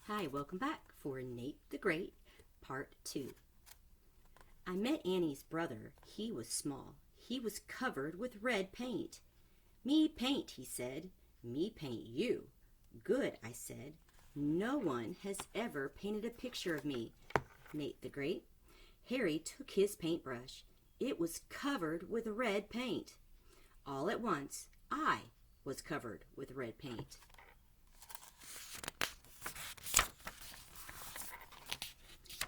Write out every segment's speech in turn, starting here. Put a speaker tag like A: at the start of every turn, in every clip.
A: Hi, welcome back for Nate the Great, Part 2. I met Annie's brother. He was small. He was covered with red paint. Me paint, he said. Me paint you. Good, I said. No one has ever painted a picture of me, Nate the Great. Harry took his paintbrush. It was covered with red paint. All at once, I was covered with red paint.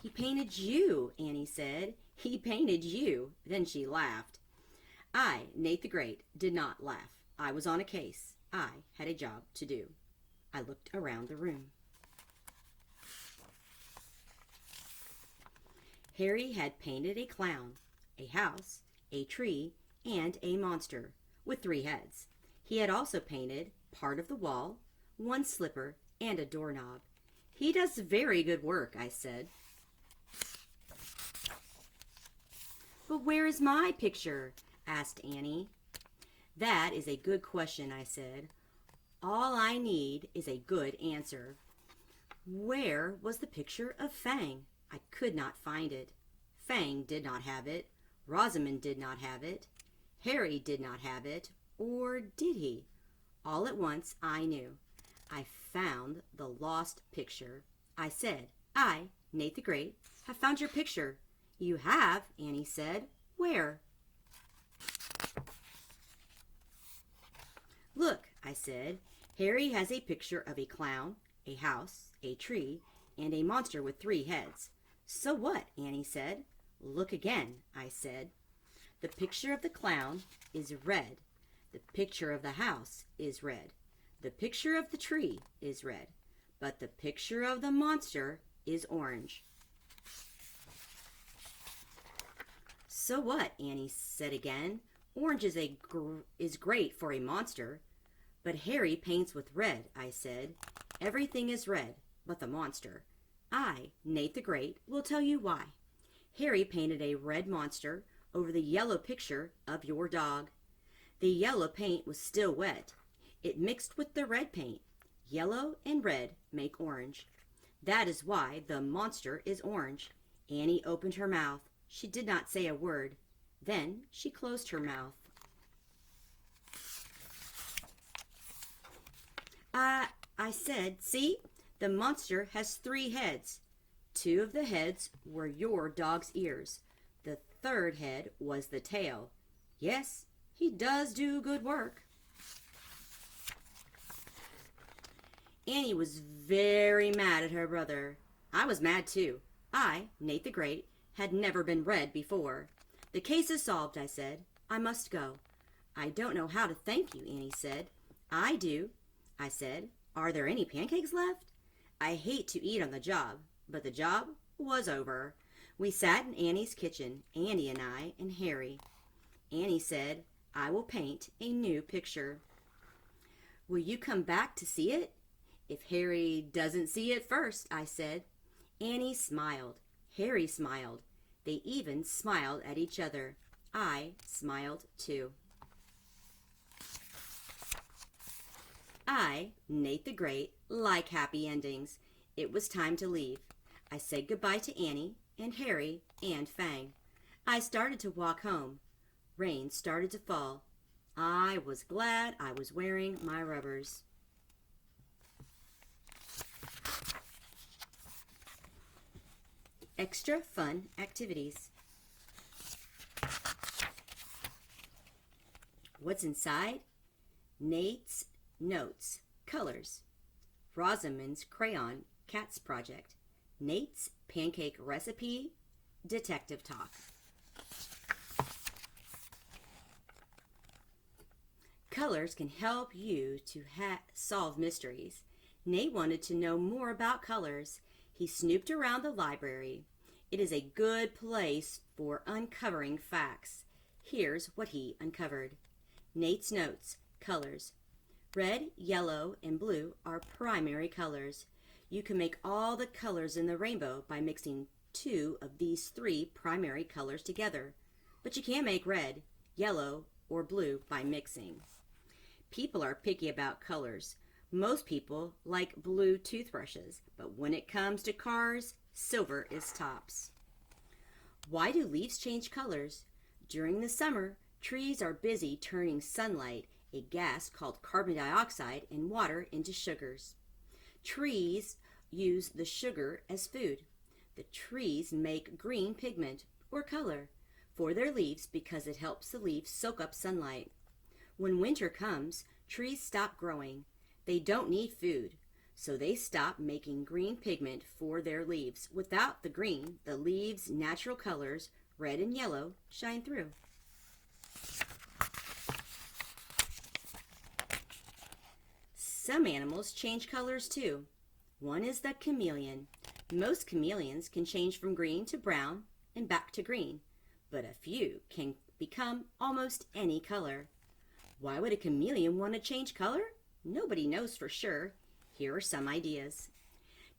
A: He painted you, Annie said. He painted you. Then she laughed. I, Nate the Great, did not laugh. I was on a case. I had a job to do. I looked around the room. Harry had painted a clown, a house, a tree, and a monster with 3 heads. He had also painted part of the wall, 1 slipper, and a doorknob. He does very good work, I said. But where is my picture? Asked Annie. That is a good question, I said. All I need is a good answer. Where was the picture of Fang? I could not find it. Fang did not have it. Rosamond did not have it. Harry did not have it. Or did he? All at once I knew. I found the lost picture. I said, I, Nate the Great, have found your picture. You have, Annie said. Where? Look, I said. Harry has a picture of a clown, a house, a tree, and a monster with 3 heads. So what? Annie said. Look again, I said. The picture of the clown is red. The picture of the house is red. The picture of the tree is red. But the picture of the monster is orange. So what? Annie said again. Orange is great for a monster. But Harry paints with red, I said. Everything is red, but the monster. I, Nate the Great, will tell you why. Harry painted a red monster over the yellow picture of your dog. The yellow paint was still wet. It mixed with the red paint. Yellow and red make orange. That is why the monster is orange. Annie opened her mouth. She did not say a word. Then she closed her mouth. I said, see, the monster has 3 heads. 2 of the heads were your dog's ears. The 3rd head was the tail. Yes, he does do good work. Annie was very mad at her brother. I was mad too. I, Nate the Great, had never been red before. The case is solved, I said. I must go. I don't know how to thank you, Annie said. I do, I said. Are there any pancakes left? I hate to eat on the job, but the job was over. We sat in Annie's kitchen, Annie and I and Harry. Annie said, I will paint a new picture. Will you come back to see it? If Harry doesn't see it first, I said. Annie smiled. Harry smiled. They even smiled at each other. I smiled too. I, Nate the Great, like happy endings. It was time to leave. I said goodbye to Annie and Harry and Fang. I started to walk home. Rain started to fall. I was glad I was wearing my rubbers. Extra fun activities. What's inside? Nate's notes, colors. Rosamond's crayon cats project. Nate's pancake recipe, detective talk. Colors can help you to solve mysteries. Nate wanted to know more about colors. He snooped around the library. It is a good place for uncovering facts. Here's what he uncovered. Nate's notes, colors. Red, yellow, and blue are primary colors. You can make all the colors in the rainbow by mixing 2 of these 3 primary colors together. But you can't make red, yellow, or blue by mixing. People are picky about colors. Most people like blue toothbrushes, but when it comes to cars, silver is tops. Why do leaves change colors? During the summer, trees are busy turning sunlight, a gas called carbon dioxide, and water into sugars. Trees use the sugar as food. The trees make green pigment, or color, for their leaves because it helps the leaves soak up sunlight. When winter comes, trees stop growing. They don't need food, so they stop making green pigment for their leaves. Without the green, the leaves' natural colors, red and yellow, shine through. Some animals change colors too. One is the chameleon. Most chameleons can change from green to brown and back to green, but a few can become almost any color. Why would a chameleon want to change color? Nobody knows for sure. Here are some ideas.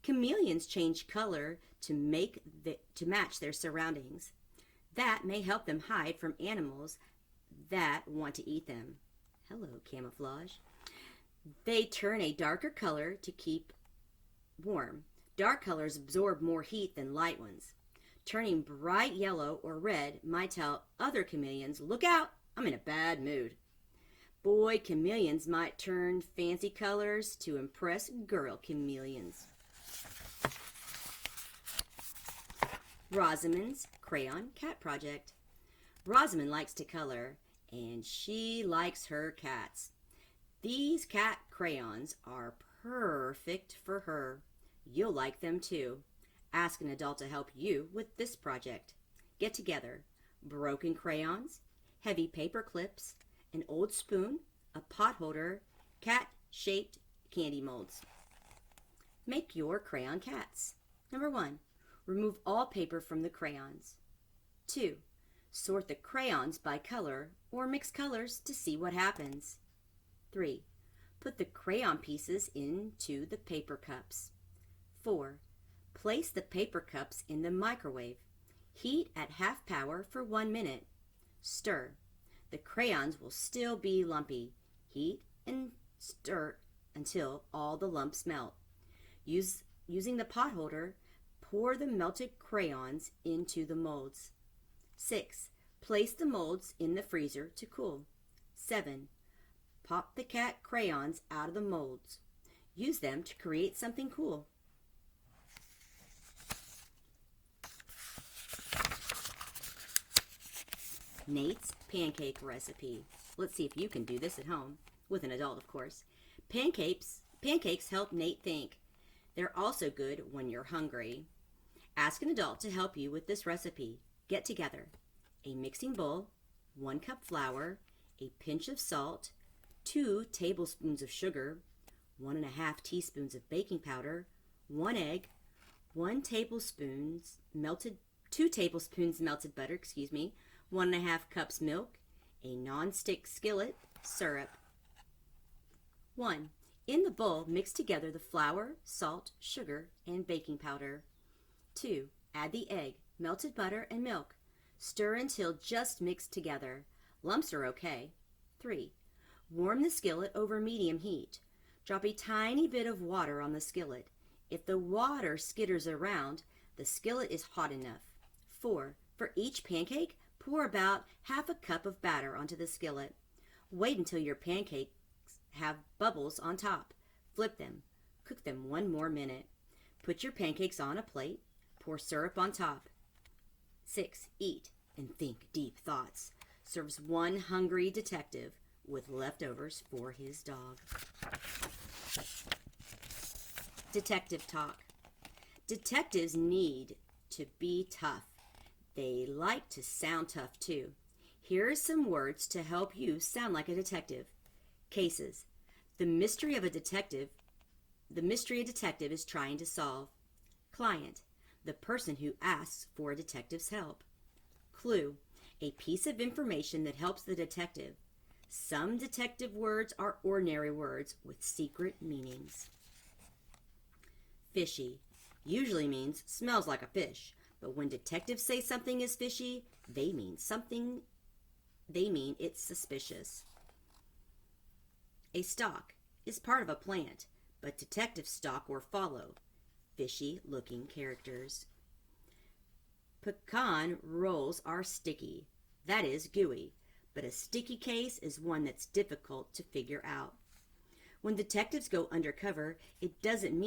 A: Chameleons change color to match their surroundings. That may help them hide from animals that want to eat them. Hello, camouflage. They turn a darker color to keep warm. Dark colors absorb more heat than light ones. Turning bright yellow or red might tell other chameleons, "Look out, I'm in a bad mood." Boy chameleons might turn fancy colors to impress girl chameleons. Rosamond's Crayon Cat Project. Rosamond likes to color, and she likes her cats. These cat crayons are perfect for her. You'll like them too. Ask an adult to help you with this project. Get together broken crayons, heavy paper clips, an old spoon, a pot holder, cat-shaped candy molds. Make your crayon cats. Number 1, remove all paper from the crayons. 2, sort the crayons by color or mix colors to see what happens. 3, put the crayon pieces into the paper cups. 4, place the paper cups in the microwave. Heat at half power for 1 minute. Stir. The crayons will still be lumpy. Heat and stir until all the lumps melt. Using the pot holder, pour the melted crayons into the molds. 6, place the molds in the freezer to cool. 7, pop the cat crayons out of the molds. Use them to create something cool. Nate's pancake recipe. Let's see if you can do this at home, with an adult of course. Pancakes help Nate think. They're also good when you're hungry. Ask an adult to help you with this recipe. Get together a mixing bowl, 1 cup flour, a pinch of salt, 2 tablespoons of sugar, 1.5 teaspoons of baking powder, 1 egg, 2 tablespoons melted butter, 1.5 cups milk, a non-stick skillet, syrup. 1. In the bowl, mix together the flour, salt, sugar, and baking powder. 2. Add the egg, melted butter, and milk. Stir until just mixed together. Lumps are okay. 3. Warm the skillet over medium heat. Drop a tiny bit of water on the skillet. If the water skitters around, the skillet is hot enough. 4. For each pancake, pour about half a cup of batter onto the skillet. Wait until your pancakes have bubbles on top. Flip them. Cook them 1 more minute. Put your pancakes on a plate. Pour syrup on top. 6. Eat and think deep thoughts. Serves one hungry detective with leftovers for his dog. Detective talk. Detectives need to be tough. They like to sound tough too. Here are some words to help you sound like a detective. Cases. The mystery a detective is trying to solve. Client. The person who asks for a detective's help. Clue. A piece of information that helps the detective. Some detective words are ordinary words with secret meanings. Fishy. Usually means smells like a fish. But when detectives say something is fishy, they mean it's suspicious. A stalk is part of a plant, but detectives stalk or follow fishy-looking characters. Pecan rolls are sticky, that is gooey, but a sticky case is one that's difficult to figure out. When detectives go undercover, it doesn't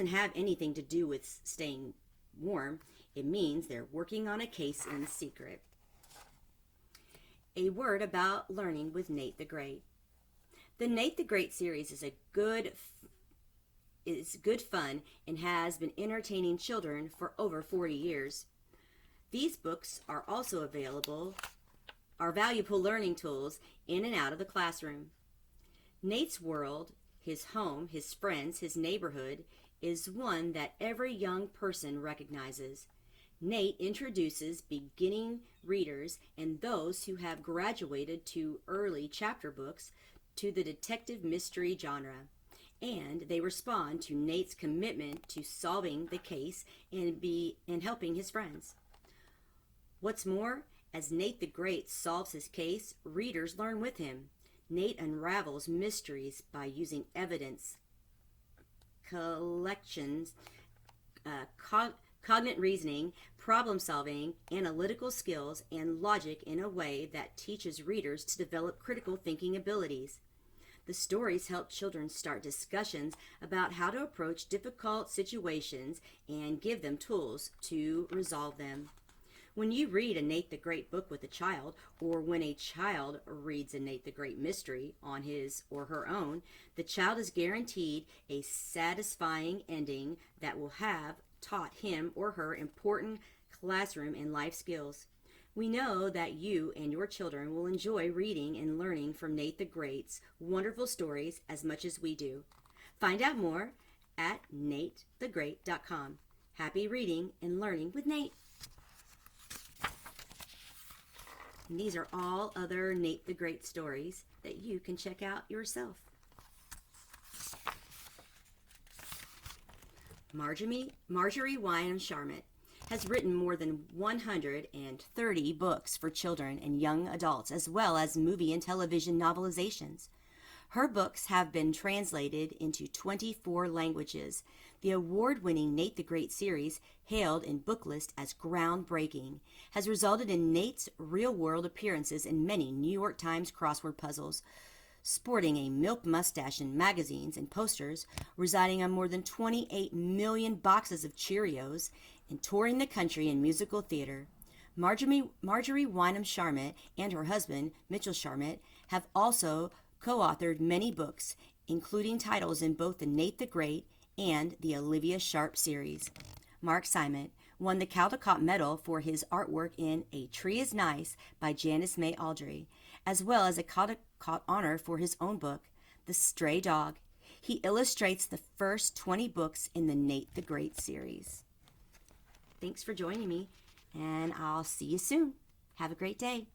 A: have anything to do with staying warm. It means they're working on a case in secret. A word about learning with Nate the Great. The Nate the Great series is good fun and has been entertaining children for over 40 years. These books are also are valuable learning tools in and out of the classroom. Nate's world, his home, his friends, his neighborhood, is one that every young person recognizes. Nate introduces beginning readers and those who have graduated to early chapter books to the detective mystery genre, and they respond to Nate's commitment to solving the case and helping his friends. What's more, as Nate the Great solves his case, readers learn with him. Nate unravels mysteries by using evidence, collections, cognitive reasoning, problem solving, analytical skills, and logic in a way that teaches readers to develop critical thinking abilities. The stories help children start discussions about how to approach difficult situations and give them tools to resolve them. When you read a Nate the Great book with a child, or when a child reads a Nate the Great mystery on his or her own, the child is guaranteed a satisfying ending that will have taught him or her important classroom and life skills. We know that you and your children will enjoy reading and learning from Nate the Great's wonderful stories as much as we do. Find out more at natethegreat.com. Happy reading and learning with Nate. And these are all other Nate the Great stories that you can check out yourself. Marjorie Wynham-Sharmat has written more than 130 books for children and young adults, as well as movie and television novelizations. Her books have been translated into 24 languages. The award-winning Nate the Great series, hailed in Booklist as groundbreaking, has resulted in Nate's real-world appearances in many New York Times crossword puzzles, sporting a milk mustache in magazines and posters, residing on more than 28 million boxes of Cheerios, and touring the country in musical theater. Marjorie Wynham-Sharmat and her husband, Mitchell Sharmat, have also co-authored many books, including titles in both the Nate the Great and the Olivia Sharp series. Mark Simon won the Caldecott Medal for his artwork in A Tree is Nice by Janice May Aldrey, as well as a Caldecott honor for his own book, The Stray Dog. He illustrates the first 20 books in the Nate the Great series. Thanks for joining me, and I'll see you soon. Have a great day.